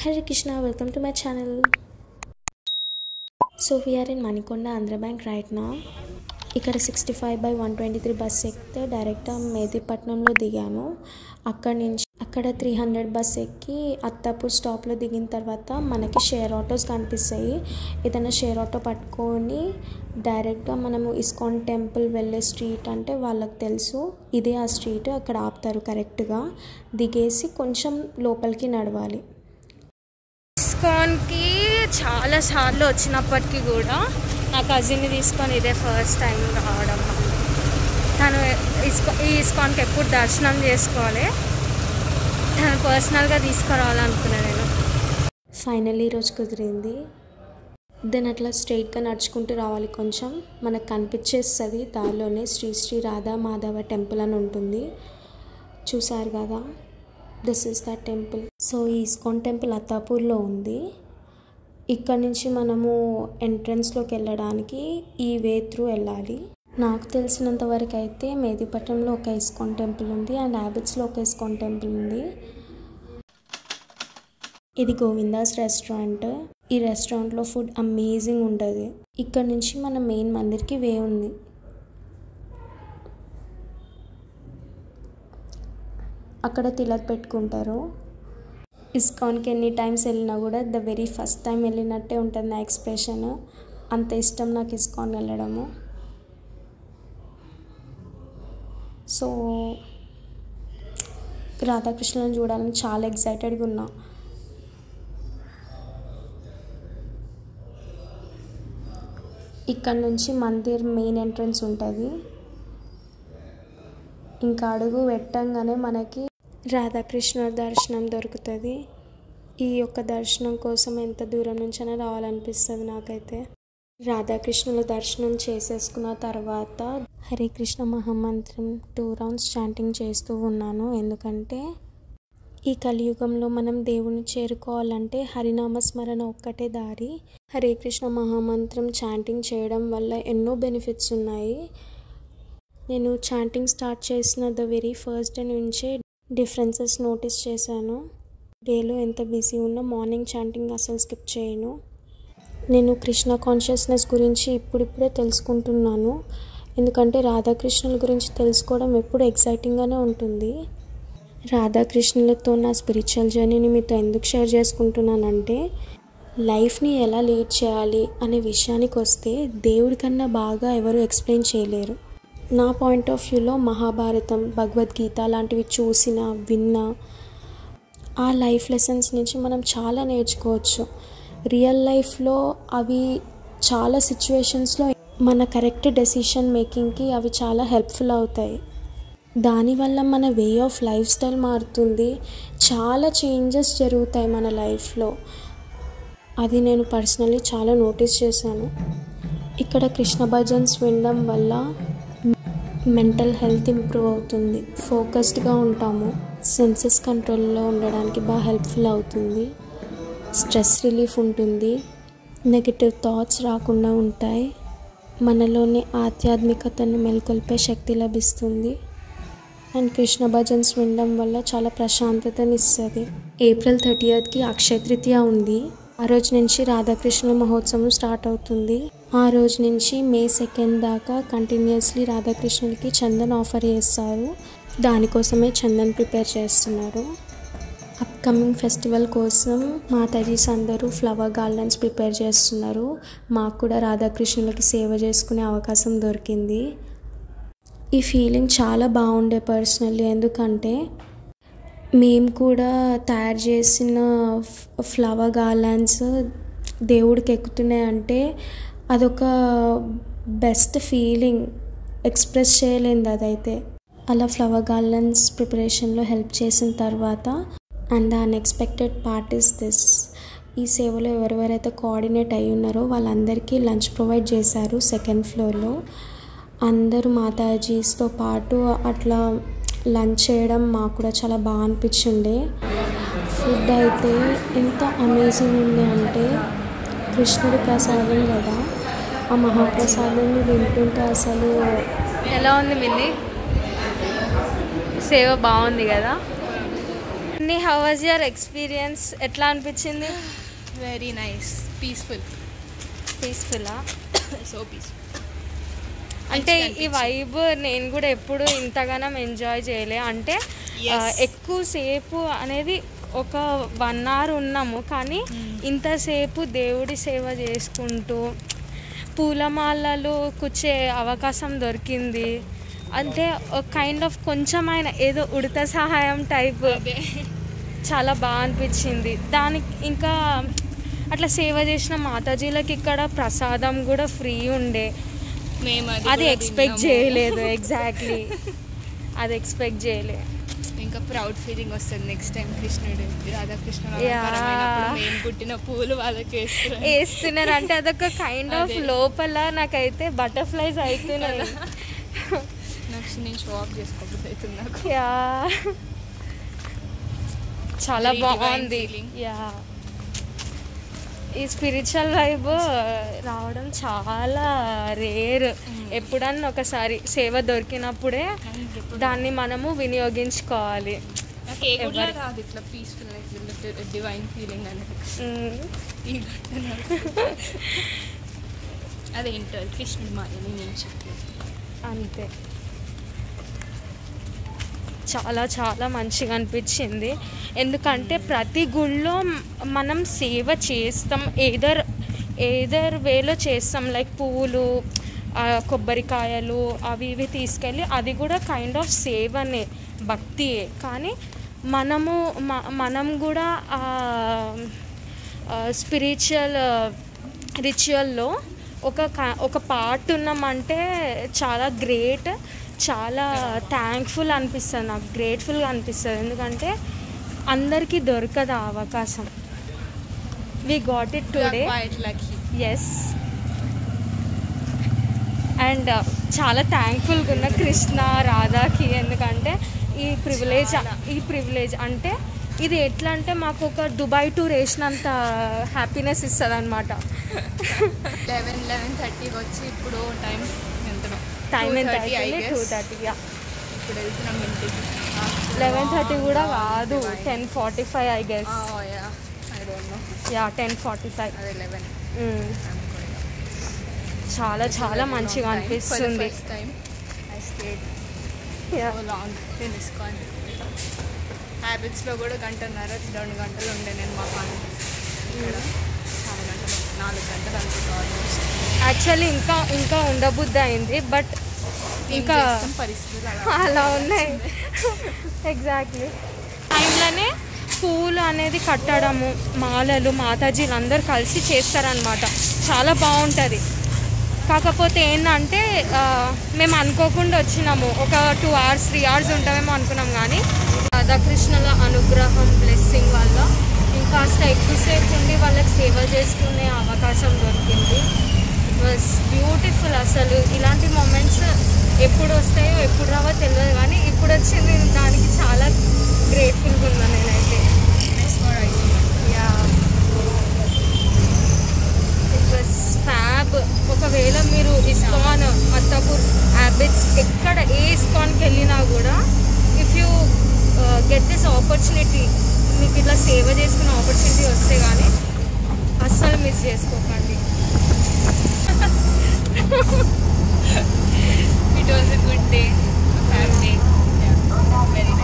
Hare Krishna, welcome to my channel. So we are in Manikonda, Andhra Bank right now. ఇక్కడ 65/123 bus ఎక్కితే డైరెక్ట్గా మెహదీపట్నంలో దిగాను. అక్కడ 300 bus ఎక్కి అత్తాపూర్ స్టాప్లో దిగిన తర్వాత మనకి షేర్ ఆటోస్ కనిపిస్తాయి. ఏదైనా షేర్ ఆటో పట్టుకొని డైరెక్ట్గా మనము ఇస్కాన్ టెంపుల్ వెళ్ళే స్ట్రీట్ అంటే వాళ్ళకి తెలుసు, ఇదే ఆ స్ట్రీట్. అక్కడ ఆపుతారు కరెక్ట్గా. దిగేసి కొంచెం లోపలికి నడవాలి. ఇస్కాన్కి చాలాసార్లు వచ్చినప్పటికీ కూడా నా కజిన్ని తీసుకొని ఇదే ఫస్ట్ టైం రావడం. తను ఈ ఇస్కాన్కి ఎప్పుడు దర్శనం చేసుకోవాలి, తను పర్సనల్గా తీసుకురావాలనుకున్నాను నేను. ఫైనల్లీ ఈరోజు కుదిరింది. దెన్ అట్లా స్ట్రైట్గా నడుచుకుంటూ రావాలి. కొంచెం మనకు కనిపించేస్తుంది దారిలోనే శ్రీ రాధా మాధవ టెంపుల్ అని ఉంటుంది. చూసారు కదా, this is the temple. So ఈ ఇస్కాన్ టెంపుల్ అత్తాపూర్లో ఉంది. ఇక్కడ నుంచి మనము ఎంట్రన్స్లోకి వెళ్ళడానికి ఈ వే త్రూ వెళ్ళాలి. నాకు తెలిసినంత వరకు అయితే మెహదీపట్నంలో ఒక ఇస్కాన్ టెంపుల్ ఉంది అండ్ హ్యాబిట్స్లో ఒక ఇస్కాన్ టెంపుల్ ఉంది. ఇది గోవిందాస్ రెస్టారెంట్. ఈ రెస్టారెంట్లో ఫుడ్ అమేజింగ్ ఉంటుంది. ఇక్కడ నుంచి మన మెయిన్ మందిర్కి వే ఉంది. అక్కడ తిలక్ పెట్టుకుంటారు. ఇస్కాన్కి ఎన్ని టైమ్స్ వెళ్ళినా కూడా ద వెరీ ఫస్ట్ టైం వెళ్ళినట్టే ఉంటుంది నా ఎక్స్ప్రెషన్. అంత ఇష్టం నాకు ఇస్కాన్ వెళ్ళడము. సో రాధాకృష్ణని చూడాలని చాలా ఎక్సైటెడ్గా ఉన్నా. ఇక్కడ నుంచి మందిర్ మెయిన్ ఎంట్రన్స్ ఉంటుంది. ఇంకా అడుగు పెట్టంగానే మనకి రాధాకృష్ణ దర్శనం దొరుకుతుంది. ఈ యొక్క దర్శనం కోసం ఎంత దూరం నుంచైనా రావాలనిపిస్తుంది నాకైతే. రాధాకృష్ణుల దర్శనం చేసేసుకున్న తర్వాత హరే కృష్ణ మహామంత్రం 2 rounds చాంటింగ్ చేస్తూ ఉన్నాను. ఎందుకంటే ఈ కలియుగంలో మనం దేవుని చేరుకోవాలంటే హరినామస్మరణ ఒక్కటే దారి. హరే కృష్ణ మహామంత్రం చాంటింగ్ చేయడం వల్ల ఎన్నో బెనిఫిట్స్ ఉన్నాయి. నేను చాంటింగ్ స్టార్ట్ చేసిన ద వెరీ ఫస్ట్ డే నుంచే డిఫరెన్సెస్ నోటీస్ చేశాను. డేలో ఎంత బిజీ ఉన్నా మార్నింగ్ చాంటింగ్ అసలు స్కిప్ చేయను. నేను కృష్ణ కాన్షియస్నెస్ గురించి ఇప్పుడిప్పుడే తెలుసుకుంటున్నాను. ఎందుకంటే రాధాకృష్ణుల గురించి తెలుసుకోవడం ఎప్పుడు ఎక్సైటింగ్గానే ఉంటుంది. రాధాకృష్ణులతో నా స్పిరిచువల్ జర్నీని మీతో ఎందుకు షేర్ చేసుకుంటున్నానంటే, లైఫ్ని ఎలా లీడ్ చేయాలి అనే విషయానికి వస్తే దేవుడి కన్నా బాగా ఎవరు ఎక్స్ప్లెయిన్ చేయలేరు. నా పాయింట్ ఆఫ్ వ్యూలో మహాభారతం, భగవద్గీత లాంటివి చూసిన విన్నా ఆ లైఫ్ లెసన్స్ నుంచి మనం చాలా నేర్చుకోవచ్చు. రియల్ లైఫ్లో అవి చాలా సిచ్యువేషన్స్లో మన కరెక్ట్ డెసిషన్ మేకింగ్కి అవి చాలా హెల్ప్ఫుల్ అవుతాయి. దానివల్ల మన వే ఆఫ్ లైఫ్ స్టైల్ మారుతుంది. చాలా చేంజెస్ జరుగుతాయి మన లైఫ్లో. అది నేను పర్సనల్లీ చాలా నోటీస్ చేశాను. ఇక్కడ కృష్ణ భజన్స్ వినడం వల్ల మెంటల్ హెల్త్ ఇంప్రూవ్ అవుతుంది. ఫోకస్డ్గా ఉంటాము. సెన్సెస్ కంట్రోల్లో ఉండడానికి బాగా హెల్ప్ఫుల్ అవుతుంది. స్ట్రెస్ రిలీఫ్ ఉంటుంది. నెగిటివ్ థాట్స్ రాకుండా ఉంటాయి. మనలోని ఆధ్యాత్మికతను మేల్కొల్పే శక్తి లభిస్తుంది. అండ్ కృష్ణ భజన్స్ వినడం వల్ల చాలా ప్రశాంతతనిస్తుంది. April 30th అక్షయ తృతీయ ఉంది. ఆ రోజు నుంచి రాధాకృష్ణ మహోత్సవం స్టార్ట్ అవుతుంది. ఆ రోజు నుంచి May 2 దాకా కంటిన్యూస్లీ రాధాకృష్ణులకి చందన్ ఆఫర్ చేస్తారు. దానికోసమే చందన్ ప్రిపేర్ చేస్తున్నారు. అప్కమింగ్ ఫెస్టివల్ కోసం మాతాజీస్ అందరూ ఫ్లవర్ గార్డెన్స్ ప్రిపేర్ చేస్తున్నారు. మాకు కూడా రాధాకృష్ణులకి సేవ చేసుకునే అవకాశం దొరికింది. ఈ ఫీలింగ్ చాలా బాగుండే పర్సనల్లీ. ఎందుకంటే మేము కూడా తయారు చేసిన ఫ్లవర్ గార్లెండ్స్ దేవుడికి ఎక్కుతున్నాయంటే అదొక బెస్ట్ ఫీలింగ్. ఎక్స్ప్రెస్ చేయలేంది అదైతే. అలా ఫ్లవర్ గార్లెండ్స్ ప్రిపరేషన్లో హెల్ప్ చేసిన తర్వాత and the unexpected part is this. ఈ సేవలో ఎవరెవరైతే కోఆర్డినేట్ అయ్యి ఉన్నారో వాళ్ళందరికీ లంచ్ ప్రొవైడ్ చేశారు 2nd floorలో. అందరూ మాతాజీస్తో పాటు అట్లా లంచ్ చేయడం మాకు కూడా చాలా బాగా అనిపించిండే. ఫుడ్ అయితే ఎంత అమేజింగ్ ఉంది అంటే కృష్ణుడి ప్రసాదం కదా, ఆ మహాప్రసాదాన్ని వింటుంటే అసలు ఎలా ఉంది మింది? సేవ బాగుంది కదా. Nalini, how was your experience? ఎట్లా అనిపించింది? వెరీ నైస్, పీస్ఫుల్లా? So peaceful. అంటే ఈ వైబ్ నేను కూడా ఎప్పుడు ఇంతగానం ఎంజాయ్ చేయలే. అంటే ఎక్కువసేపు అనేది ఒక 1 hour ఉన్నాము, కానీ ఇంతసేపు దేవుడి సేవ చేసుకుంటూ పూలమాలలు కూర్చే అవకాశం దొరికింది. అంటే కైండ్ ఆఫ్ కొంచెమైనా ఏదో ఉడత సహాయం టైప్ చాలా బాగా అనిపించింది. దానికి ఇంకా అట్లా సేవ చేసిన మాతాజీలకి ఇక్కడ ప్రసాదం కూడా ఫ్రీ ఉండే. అది ఎక్స్పెక్ట్ చేయలేదు. ఎగ్జాక్ట్లీ, అది ఎక్స్పెక్ట్ చేయలే. ఇంకా ప్రౌడ్ ఫీలింగ్ వస్తుంది నెక్స్ట్ టైం కృష్ణుడు రాధాకృష్ణ మేము పుట్టిన పూలు వాళ్ళకి వేస్తున్నారు అంటే అదొక కైండ్ ఆఫ్ లోపల నాకైతే బటర్ఫ్లైస్ అవుతున్నాయి. నేను షో ఆఫ్ చేసుకోబోతుంది అవుతుంది నాకు. చాలా బాగుంది. ఈ స్పిరిచువల్ వైబ్ రావడం చాలా రేర్. ఎప్పుడన్నా ఒకసారి సేవ దొరికినప్పుడే దాన్ని మనము వినియోగించుకోవాలి. డివైన్ ఫీలింగ్ అదేంటో కృష్ణుడి మాయని నేను చెప్పలేదు అంతే. చాలా చాలా మంచిగా అనిపించింది. ఎందుకంటే ప్రతి గుళ్ళో మనం సేవ చేస్తాం, ఏదర్ వేలో చేస్తాం. లైక్ పువ్వులు, కొబ్బరికాయలు అవి ఇవి తీసుకెళ్ళి అది కూడా కైండ్ ఆఫ్ సేవనే, భక్తియే. కానీ మనం కూడా స్పిరిచువల్ రిచువల్లో ఒక పార్ట్ ఉన్నామంటే చాలా గ్రేట్, చాలా థ్యాంక్ఫుల్ అనిపిస్తుంది నాకు, గ్రేట్ఫుల్గా అనిపిస్తుంది. ఎందుకంటే అందరికీ దొరకదు ఆ అవకాశం. We got it today. Yes, and చాలా థ్యాంక్ఫుల్గా ఉన్న కృష్ణ రాధాకి. ఎందుకంటే ఈ ప్రివిలేజ్ అంటే ఇది ఎట్లా అంటే మాకు ఒక దుబాయ్ టూర్ వేసినంత హ్యాపీనెస్ ఇస్తుంది అనమాట. 11:30 వచ్చి ఇప్పుడు టైం ఎంత 2:30. ఇప్పుడు వెళ్తున్నాం ఇంటికి. 11:30 కూడా కాదు, 10:45 ఐ గెస్. 10:45. చాలా చాలా మంచిగా అనిపిస్తుంది. హ్యాబిట్స్లో కూడా 1.5-2 గంటలు ఉండే నేను మా పని. చాలా గంటలు, 4 గంటలు అనుకుంటా. యాక్చువల్లీ ఇంకా ఉండబుద్ధి అయింది, బట్ ఇంకా పరిస్థితులు అలా ఉన్నాయి. ఎగ్జాక్ట్లీ. టైంలోనే పూలు అనేది కట్టడము, మాలలు మాతాజీలు అందరూ కలిసి చేస్తారనమాట. చాలా బాగుంటుంది. కాకపోతే ఏంటంటే మేము అనుకోకుండా వచ్చినాము. ఒక 2 hours 3 hours ఉంటామేమో అనుకున్నాం, కానీ రాధాకృష్ణుల అనుగ్రహం బ్లెస్సింగ్ వల్ల ఇంకాస్త ఎక్కువసేపు ఉండి వాళ్ళకి సేవ చేసుకునే అవకాశం దొరికింది. It was beautiful. అసలు ఇలాంటి మూమెంట్స్ ఎప్పుడు వస్తాయో ఎప్పుడు రావో తెలియదు, కానీ ఇప్పుడు వచ్చింది. దానికి చాలా గ్రేట్ఫుల్గా ఉన్నాను నేనైతే. It was fab. ఒకవేళ మీరు ఇస్కాన్, అత్తాపూర్, హ్యాబిట్స్ ఎక్కడ ఏ ఇస్కాన్కి వెళ్ళినా కూడా if you get this opportunity, మీకు ఇట్లా సేవ చేసుకునే ఆపర్చునిటీ వస్తే కానీ అస్సలు మిస్ చేసుకోకండి. It was a good day, a fab day. Yeah, very nice.